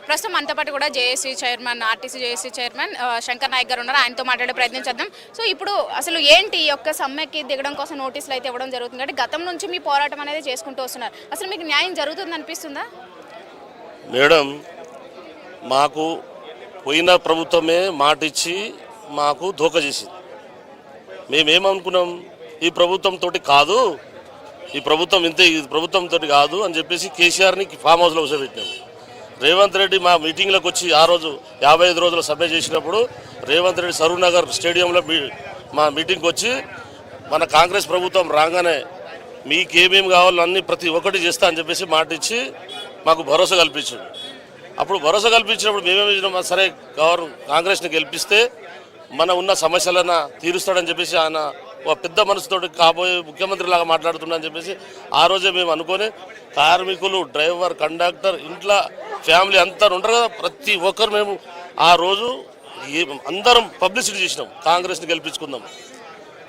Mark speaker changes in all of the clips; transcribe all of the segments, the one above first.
Speaker 1: ప్రస్తుతం మనతో పాటు కూడా JAC chairman RTC JAC chairman Shankar Naik గారు ఉన్నారు. ఆయనతో మాట్లాడే ప్రయత్నం చేద్దాం. సో ఇప్పుడు అసలు ఏంటి ఈ యొక్క సమ్మెకి దిగడం కోసం నోటీసులు అయితే ఇవ్వడం జరుగుతుంది అంటే గతం నుంచి మీ పోరాటం అనేది చేసుకుంటూ వస్తున్నారు. అసలు మీకు న్యాయం జరుగుతుంది అనిపిస్తుందా?
Speaker 2: మేడం, మాకు పోయిన ప్రభుత్వమే మాట ఇచ్చి మాకు ధోకా చేసింది. మేమేమనుకున్నాం, ఈ ప్రభుత్వంతో కాదు, ఈ ప్రభుత్వం ఇంతే, ఈ ప్రభుత్వంతో కాదు అని చెప్పేసి కేసీఆర్ని ఫామ్ హౌస్లో కూర్చోబెట్టినాం. రేవంత్ రెడ్డి మా మీటింగ్లకు వచ్చి ఆ రోజు 55 రోజుల సభ చేసినప్పుడు రేవంత్ రెడ్డి సరూనగర్ స్టేడియంలో మా మీటింగ్కి వచ్చి మన కాంగ్రెస్ ప్రభుత్వం రాగానే మీకేమేమి కావాలో అన్నీ ప్రతి ఒక్కటి చేస్తా అని చెప్పేసి మాట ఇచ్చి మాకు భరోసా కల్పించాడు. అప్పుడు భరోసా కల్పించినప్పుడు మేమేమి చేసినాం, సరే కాంగ్రెస్ని గెలిపిస్తే మన ఉన్న సమస్యలను తీరుస్తాడని చెప్పేసి ఆయన ఒక పెద్ద మనసుతో కాబోయే ముఖ్యమంత్రి లాగా మాట్లాడుతున్నా అని చెప్పేసి ఆ రోజే మేము అనుకొని కార్మికులు, డ్రైవర్, కండక్టర్, ఇంట్లో ఫ్యామిలీ అంతా ఉంటారు కదా, ప్రతి ఒక్కరు మేము ఆ రోజు అందరం పబ్లిసిటీ చేసినాం. కాంగ్రెస్ని గెలిపించుకుందాం,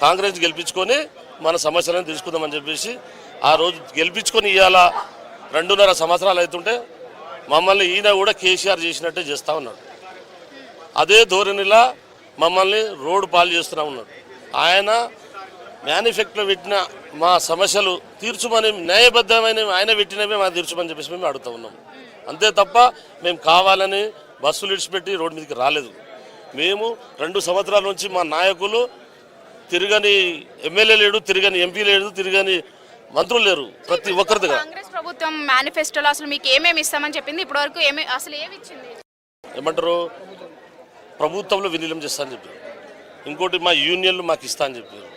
Speaker 2: కాంగ్రెస్ని గెలిపించుకొని మన సమస్యలను తెలుసుకుందామని చెప్పేసి ఆ రోజు గెలిపించుకొని ఇవాళ 2.5 సంవత్సరాలు అవుతుంటే మమ్మల్ని ఈయన కూడా కేసీఆర్ చేసినట్టే చేస్తూ ఉన్నాడు. అదే ధోరణిలా మమ్మల్ని రోడ్డు పాలు చేస్తూ ఉన్నాడు. ఆయన మేనిఫెక్టోలో పెట్టిన మా సమస్యలు తీర్చుమని, న్యాయబద్ధమైన ఆయన పెట్టినవే మా తీర్చుమని చెప్పేసి మేము అడుగుతూ ఉన్నాం. అంతే తప్ప మేము కావాలని బస్సులు ఇడిచిపెట్టి రోడ్డు మీదకి రాలేదు. మేము 2 సంవత్సరాల నుంచి మా నాయకులు తిరగని ఎమ్మెల్యే లేడు, తిరగని ఎంపీ లేడు, తిరగని మంత్రులు లేరు, ప్రతి ఒక్కరి దగ్గర.
Speaker 1: కాంగ్రెస్ ప్రభుత్వం మేనిఫెస్టోలో అసలు మీకు ఏమేమి ఇస్తామని చెప్పింది, ఇప్పటివరకు అసలు ఏమి ఇచ్చింది?
Speaker 2: ఏమంటారు, ప్రభుత్వంలో విలీనం చేస్తా అని చెప్పారు. ఇంకోటి మా యూనియన్లు మాకు ఇస్తా అని చెప్పారు.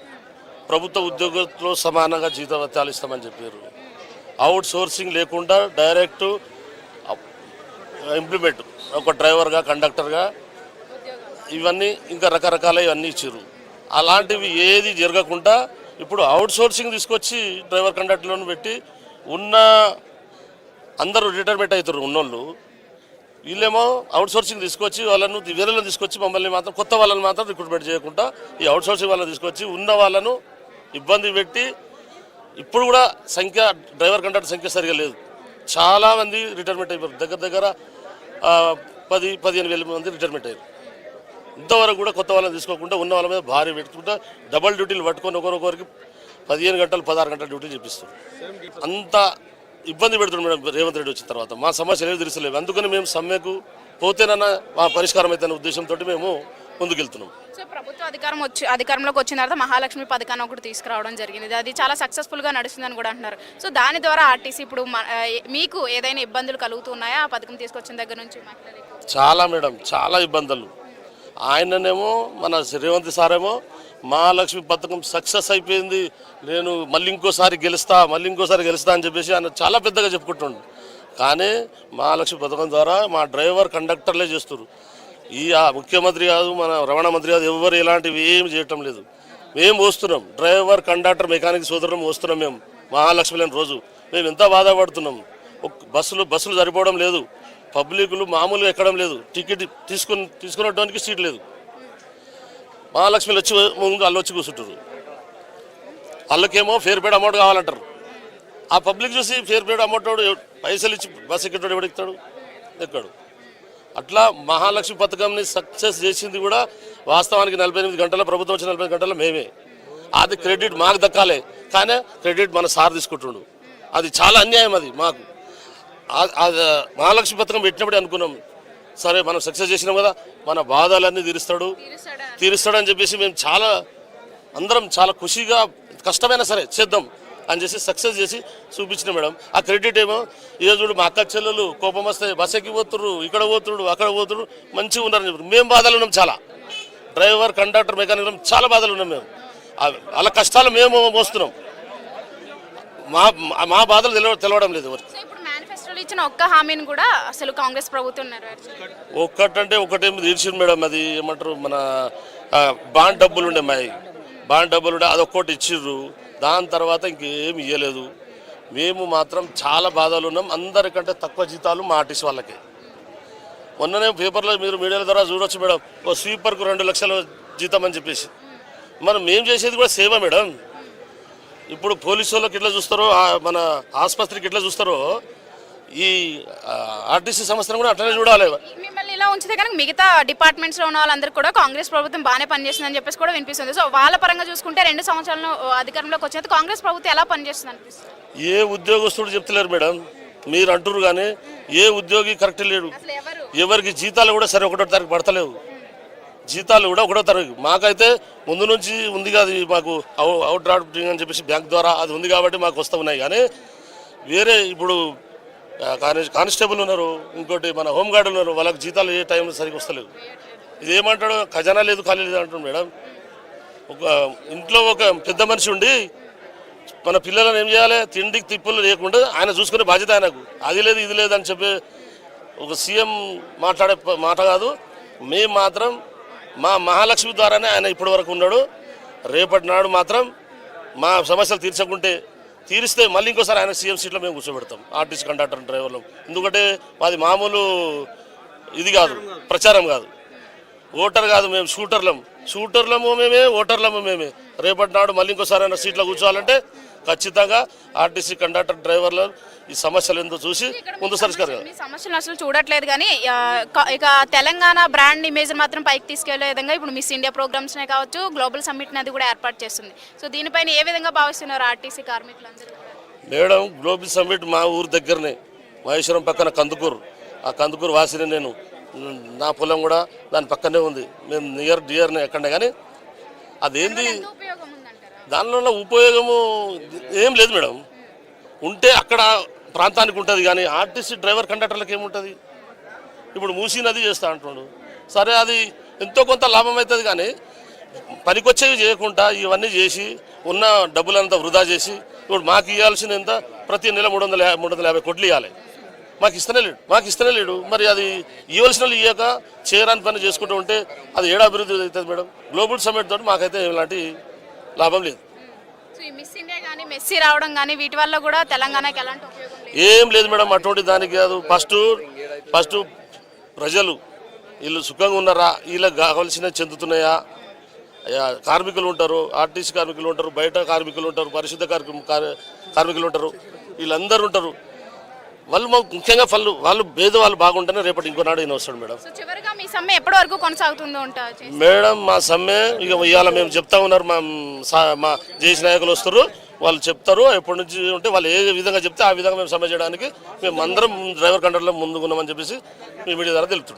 Speaker 2: ప్రభుత్వ ఉద్యోగులతో సమానంగా జీతభత్యాలు ఇస్తామని చెప్పారు. అవుట్ సోర్సింగ్ లేకుండా డైరెక్ట్ ఇంప్లిమెంట్, ఒక డ్రైవర్గా, కండక్టర్గా, ఇవన్నీ ఇంకా రకరకాల ఇవన్నీ ఇచ్చారు. అలాంటివి ఏది జరగకుండా ఇప్పుడు అవుట్ సోర్సింగ్ తీసుకొచ్చి డ్రైవర్, కండక్టర్లను పెట్టి ఉన్న అందరూ రిటైర్మెంట్ అవుతారు ఉన్నోళ్ళు. వీళ్ళేమో అవుట్ సోర్సింగ్ తీసుకొచ్చి వాళ్ళను వేరేలను తీసుకొచ్చి మమ్మల్ని మాత్రం కొత్త వాళ్ళని మాత్రం రిక్రూట్మెంట్ చేయకుండా ఈ అవుట్ సోర్సింగ్ వాళ్ళని తీసుకొచ్చి ఉన్న వాళ్ళను ఇబ్బంది పెట్టి ఇప్పుడు కూడా డ్రైవర్ కండక్టర్ సంఖ్య సరిగా లేదు. చాలామంది రిటైర్మెంట్ అయిపోయారు. దగ్గర 10-15 వేల మంది రిటైర్మెంట్ అయ్యారు. ఇంతవరకు కూడా కొత్త వాళ్ళని తీసుకోకుండా ఉన్న వాళ్ళ మీద భారీ పెట్టుకుంటా డబల్ డ్యూటీలు పట్టుకొని ఒకరికి 15 గంటలు 16 గంటల డ్యూటీలు చేపిస్తారు. అంత ఇబ్బంది పెడుతున్నాం మేడం. రేవంత్ రెడ్డి వచ్చిన తర్వాత మా సమస్యలు ఏమి తెలుసలేవు. అందుకని మేము సమ్మెకు పోతేనన్నా మా పరిష్కారం అయితే ఉద్దేశంతో మేము ముందుకెళ్తున్నాం.
Speaker 1: సో ప్రభుత్వ అధికారంలోకి వచ్చిన తర్వాత మహాలక్ష్మి పథకాన్ని ఒకటి తీసుకురావడం జరిగింది. అది చాలా సక్సెస్ఫుల్గా నడుస్తుందని కూడా అంటున్నారు. సో దాని ద్వారా ఆర్టీసీ ఇప్పుడు మీకు ఏదైనా ఇబ్బందులు కలుగుతున్నాయా ఆ పథకం తీసుకొచ్చిన దగ్గర నుంచి?
Speaker 2: చాలా మేడం, చాలా ఇబ్బందులు. ఆయననేమో మన రేవంత్ సారేమో మహాలక్ష్మి పథకం సక్సెస్ అయిపోయింది, నేను మళ్ళీ ఇంకోసారి గెలుస్తా అని చెప్పేసి ఆయన చాలా పెద్దగా చెప్పుకుంటుండు. కానీ మహాలక్ష్మి పథకం ద్వారా మా డ్రైవర్, కండక్టర్లే చేస్తారు. ముఖ్యమంత్రి కాదు, మన రవాణా మంత్రి కాదు, ఎవరు ఇలాంటివి ఏమి చేయటం లేదు. మేము వస్తున్నాం, డ్రైవర్, కండక్టర్, మెకానిక్ సోదరులు వస్తున్నాం. మేము మహాలక్ష్మి లేని రోజు మేము ఎంత బాధపడుతున్నాం. బస్సులు సరిపోవడం లేదు, పబ్లిక్లు మామూలుగా ఎక్కడం లేదు, టికెట్ తీసుకునేటానికి సీట్ లేదు. మహాలక్ష్మిలు వచ్చి ముందు వాళ్ళు వచ్చి కూర్చుంటారు. వాళ్ళకేమో ఫేర్ పేడ్ అమౌంట్ కావాలంటారు. ఆ పబ్లిక్ చూసి ఫేర్ పేడ్ అమౌంట్ పైసలు ఇచ్చి బస్ ఎక్కేటోడు ఎవడు ఎక్కుతాడు, ఎక్కడు. అట్లా మహాలక్ష్మి పథకంని సక్సెస్ చేసింది కూడా వాస్తవానికి 48 గంటల, ప్రభుత్వం వచ్చిన 48 గంటల మేమే. అది క్రెడిట్ మాకు దక్కాలి, కానీ క్రెడిట్ మన సార్ తీసుకుంటుండు. అది చాలా అన్యాయం. అది మాకు మహాలక్ష్మి పథకం పెట్టినప్పుడే అనుకున్నాం, సరే మనం సక్సెస్ చేసినాం కదా, మన బాధలన్నీ తీరుస్తాడని చెప్పేసి మేము అందరం చాలా ఖుషిగా కష్టమైనా సరే చేద్దాం అని చేసి సక్సెస్ చేసి చూపించిన మేడం. ఆ క్రెడిట్ ఏమో ఈరోజు మా అక్క చెల్లెలు కోపం వస్తే బస్ ఎక్కి పోతుర్రు, ఇక్కడ పోతుడు, అక్కడ పోతుడు, మంచిగా ఉన్నారని చెప్పారు. మేము బాధలు ఉన్నాం చాలా. డ్రైవర్, కండక్టర్, మెకానిక్ చాలా బాధలు ఉన్నాం మేము. వాళ్ళ కష్టాలు మేము మోస్తున్నాం. మా బాధలు తెలవడం లేదు ఎవరికి.
Speaker 1: ఇచ్చిన ఒక్క హామీని కూడా అసలు కాంగ్రెస్ ప్రభుత్వం
Speaker 2: ఒకటేమి తీర్చింది మేడం. అది ఏమంటారు, మన బాండ్ డబ్బులు ఉండే బాండ్ డబ్బులు ఉండే అది ఒక్కటి ఇచ్చిర్రు. దాని తర్వాత ఇంకేమి ఇవ్వలేదు. మేము మాత్రం చాలా బాధలు ఉన్నాం. అందరికంటే తక్కువ జీతాలు మా ఆర్టీసీ వాళ్ళకి. మొన్ననే పేపర్లో మీరు మీడియాల ద్వారా చూడొచ్చు మేడం, ఓ స్వీపర్కు 2 లక్షల జీతం అని చెప్పేసి. మనం మేము చేసేది కూడా సేవ మేడం. ఇప్పుడు పోలీసు వాళ్ళకి ఎట్లా చూస్తారో, మన ఆసుపత్రికి ఎట్లా చూస్తారో, ఈ ఆర్టీసీ సంస్థను కూడా అట్లనే చూడాలి.
Speaker 1: మిమ్మల్ని ఇలా ఉంచితే కనుక మిగతా డిపార్ట్మెంట్స్లో ఉన్న వాళ్ళందరూ కూడా కాంగ్రెస్ ప్రభుత్వం బాగానే పనిచేస్తుందని చెప్పేసి కూడా వినిపిస్తుంది. సో వాళ్ళ పరంగా చూసుకుంటే 2 సంవత్సరాలు అధికారంలోకి వచ్చినది కాంగ్రెస్ ప్రభుత్వం ఎలా పనిచేస్తుంది అనిపిస్తుంది?
Speaker 2: ఏ ఉద్యోగస్తుడు చెప్తలేరు మేడం, మీరు అంటున్నారు కానీ ఏ ఉద్యోగి కరెక్ట్ లేడు.
Speaker 1: అసలు ఎవరు
Speaker 2: ఎవరికి జీతాలు కూడా సరే 1వ తారీఖు పడతలేవు, జీతాలు కూడా 1వ తారీఖు. మాకైతే ముందు నుంచి ఉంది కాదు, మాకు అవుట్ డ్రాఫ్టింగ్ అని చెప్పేసి బ్యాంక్ ద్వారా అది ఉంది కాబట్టి మాకు వస్తూ ఉన్నాయి. కానీ వేరే ఇప్పుడు కానిస్టేబుల్ ఉన్నారు, ఇంకోటి మన హోంగార్డ్ ఉన్నారు, వాళ్ళకి జీతాలు ఏ టైంలో సరిగ్గా వస్తలేవు. ఇది ఏమంటాడు, ఖజానా లేదు ఖాళీ లేదు అంటాడు మేడం. ఒక ఇంట్లో ఒక పెద్ద మనిషి ఉండి మన పిల్లలను ఏం చేయాలి, తిండికి తిప్పులు లేకుండా ఆయన చూసుకునే బాధ్యత ఆయనకు. అది లేదు ఇది లేదు అని చెప్పి ఒక సీఎం మాట్లాడే మాట కాదు. మేము మాత్రం మా మహాలక్ష్మి ద్వారానే ఆయన ఇప్పటి వరకు ఉన్నాడు. రేపటి నాడు మాత్రం మా సమస్యలు తీరిస్తే మళ్ళీ ఇంకోసారి ఆయన సీఎం సీట్లో మేము కూర్చోబెడతాం, ఆర్టీసీ కండక్టర్ డ్రైవర్లు. ఎందుకంటే మాది మామూలు ఇది కాదు, ప్రచారం కాదు, ఓటర్ కాదు, మేము షూటర్లము మేమే, ఓటర్లము మేమే. రేపటి నాడు మళ్ళీ ఇంకోసారి ఆయన సీట్లో కూర్చోవాలంటే ఖచ్చితంగా ఆర్టీసీ కండక్టర్ డ్రైవర్లు ఈ సమస్యలు ఎందుకు చూసి ముందు సరిస్తారు.
Speaker 1: మీ సమస్యలు అసలు చూడట్లేదు కానీ ఇక తెలంగాణ బ్రాండ్ ఇమేజ్ మాత్రం పైకి తీసుకెళ్లే విధంగా ఇప్పుడు మిస్ ఇండియా ప్రోగ్రామ్స్నే కావచ్చు, గ్లోబల్ సమ్మిట్ అది కూడా ఏర్పాటు చేస్తుంది. సో దీనిపైన ఏ విధంగా భావిస్తున్నారు ఆర్టీసీ కార్మికులందరూ?
Speaker 2: మేడం, గ్లోబల్ సమ్మిట్ మా ఊరు దగ్గరనే, మహేశ్వరం పక్కన కందుకూరు. ఆ కందుకూరు వాసిని నేను, నా పొలం కూడా దాని పక్కనే ఉంది. మేము డియర్నే ఎక్కడే. కానీ అదేంది, దానిలో ఉపయోగము ఏం లేదు మేడం. ఉంటే అక్కడ ప్రాంతానికి ఉంటుంది కానీ ఆర్టీసీ డ్రైవర్ కండక్టర్లకు ఏముంటుంది? ఇప్పుడు మూసీ నది చేస్తా అంటున్నాడు, సరే అది ఎంతో కొంత లాభం అవుతుంది కానీ పనికొచ్చేవి చేయకుండా ఇవన్నీ చేసి ఉన్న డబ్బులంతా వృధా చేసి ఇప్పుడు మాకు ఇవ్వాల్సిన ఎంత, ప్రతి నెల 350 కోట్లు ఇవ్వాలి. మాకు ఇస్తనే లేడు. మరి అది ఇవ్వాల్సిన ఇవ్వక చేయరాని పని చేసుకుంటూ ఉంటే అది ఏడా అభివృద్ధి అవుతుంది మేడం? గ్లోబల్ సమ్మిట్ తోటి మాకైతే ఎలాంటి లాభం లేదు.
Speaker 1: మిస్ ఇండియా కానీ మెస్సీ రావడం కానీ వీటి వల్ల కూడా తెలంగాణకి ఎలాంటి ఉపయోగం లేదు?
Speaker 2: ఏం లేదు మేడం, అటువంటి దానికి కాదు. ఫస్ట్ ప్రజలు వీళ్ళు సుఖంగా ఉన్నారా, వీళ్ళకి కావాల్సిన చెందుతున్నాయా? కార్మికులు ఉంటారు, ఆర్టీసీ కార్మికులు ఉంటారు, బయట కార్మికులు ఉంటారు, పరిశుద్ధ కార్మికులు ఉంటారు, వీళ్ళందరూ ఉంటారు. వాళ్ళు ముఖ్యంగా వాళ్ళు పేదవాళ్ళు బాగుంటేనే రేపటి ఇంకో నాడు ఈయన వస్తాడు మేడం.
Speaker 1: చివరిగా మీ సమ్మె ఎప్పటి వరకు కొనసాగుతుందో
Speaker 2: మేడం? మా సమ్మె ఇక ఇవాళ మేము చెప్తా ఉన్నారు, మా జేసీ నాయకులు వస్తారు, వాళ్ళు చెప్తారు. ఎప్పటి నుంచి ఉంటే వాళ్ళు ఏ విధంగా చెప్తే ఆ విధంగా మేము సమ్మె చేయడానికి మేము అందరం డ్రైవర్ కండక్టర్లో ముందుకున్నామని చెప్పేసి మీ మీడియా ద్వారా తెలుపుతున్నాం.